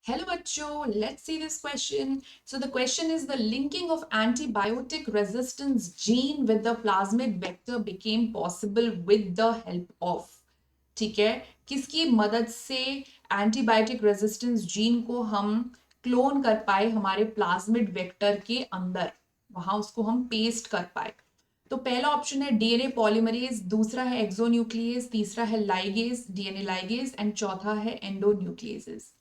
Hello bachcho, let's see this question. So the question is the linking of antibiotic resistance gene with the plasmid vector became possible with the help of. ठीक है, किसकी मदद से antibiotic resistance gene को हम clone कर पाए हमारे प्लाज्मिड वेक्टर के अंदर, वहां उसको हम पेस्ट कर पाए। तो पहला ऑप्शन है डीएनए पॉलीमरेज, दूसरा है एक्सोन्यूक्लियस, तीसरा है लाइगेज डीएनए लाइगेज एंड चौथा है एंडोन्यूक्लियसेस।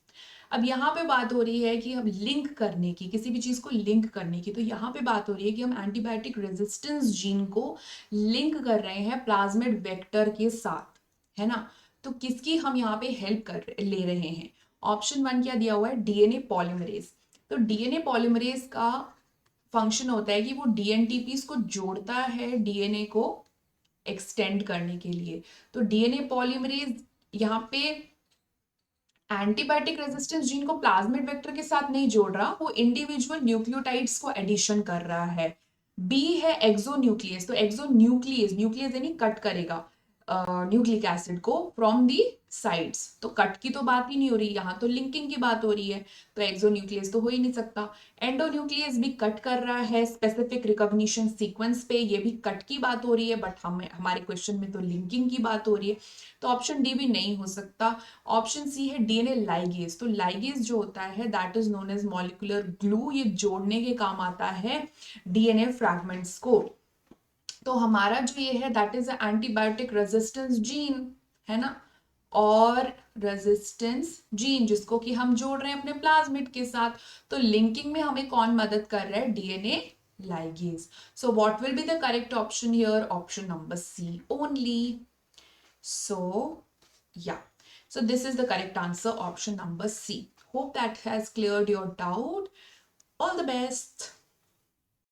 अब यहाँ पे बात हो रही है कि हम लिंक करने की, किसी भी चीज को लिंक करने की, तो यहाँ पे बात हो रही है कि हम एंटीबायोटिक रेजिस्टेंस जीन को लिंक कर रहे हैं प्लाज्मिड वेक्टर के साथ, है ना। तो किसकी हम यहाँ पे हेल्प ले रहे हैं। ऑप्शन वन क्या दिया हुआ है, डीएनए पॉलीमरेज। तो डीएनए पॉलीमरेज का फंक्शन होता है कि वो डीएनटीपीस को जोड़ता है डीएनए को एक्सटेंड करने के लिए। तो डीएनए पॉलीमरेज यहाँ पे एंटीबायोटिक रेजिस्टेंस जीन को प्लाज्मिड वेक्टर के साथ नहीं जोड़ रहा, वो इंडिविजुअल न्यूक्लियोटाइड्स को एडिशन कर रहा है। बी है एक्सोन्यूक्लियस। तो एक्सोन्यूक्लियस, न्यूक्लियस यानी कट करेगा न्यूक्लिक एसिड को फ्रॉम दी साइड्स। तो कट की तो बात ही नहीं हो रही, यहाँ तो लिंकिंग की बात हो रही है, तो एक्सोन्यूक्लियस तो हो ही नहीं सकता। एंडोन्यूक्लियस भी कट कर रहा है स्पेसिफिक रिकॉग्निशन सीक्वेंस पे, ये भी कट की बात हो रही है, बट हमें हमारे क्वेश्चन में तो लिंकिंग की बात हो रही है, तो ऑप्शन डी भी नहीं हो सकता। ऑप्शन सी है डीएनए लाइगेज। तो लाइगेज जो होता है that is known as molecular glue, ये जोड़ने के काम आता है डीएनए फ्रैगमेंट्स को। तो हमारा जो ये है that is antibiotic resistance gene, है ना, और रेजिस्टेंस जीन जिसको कि हम जोड़ रहे हैं अपने प्लाज्मिड के साथ। तो लिंकिंग में हमें कौन मदद कर रहा है, DNA ligase. So what will be the correct option here, option number C only. So, yeah. So, this is the correct answer, option number C. Hope that has cleared your doubt. All the best.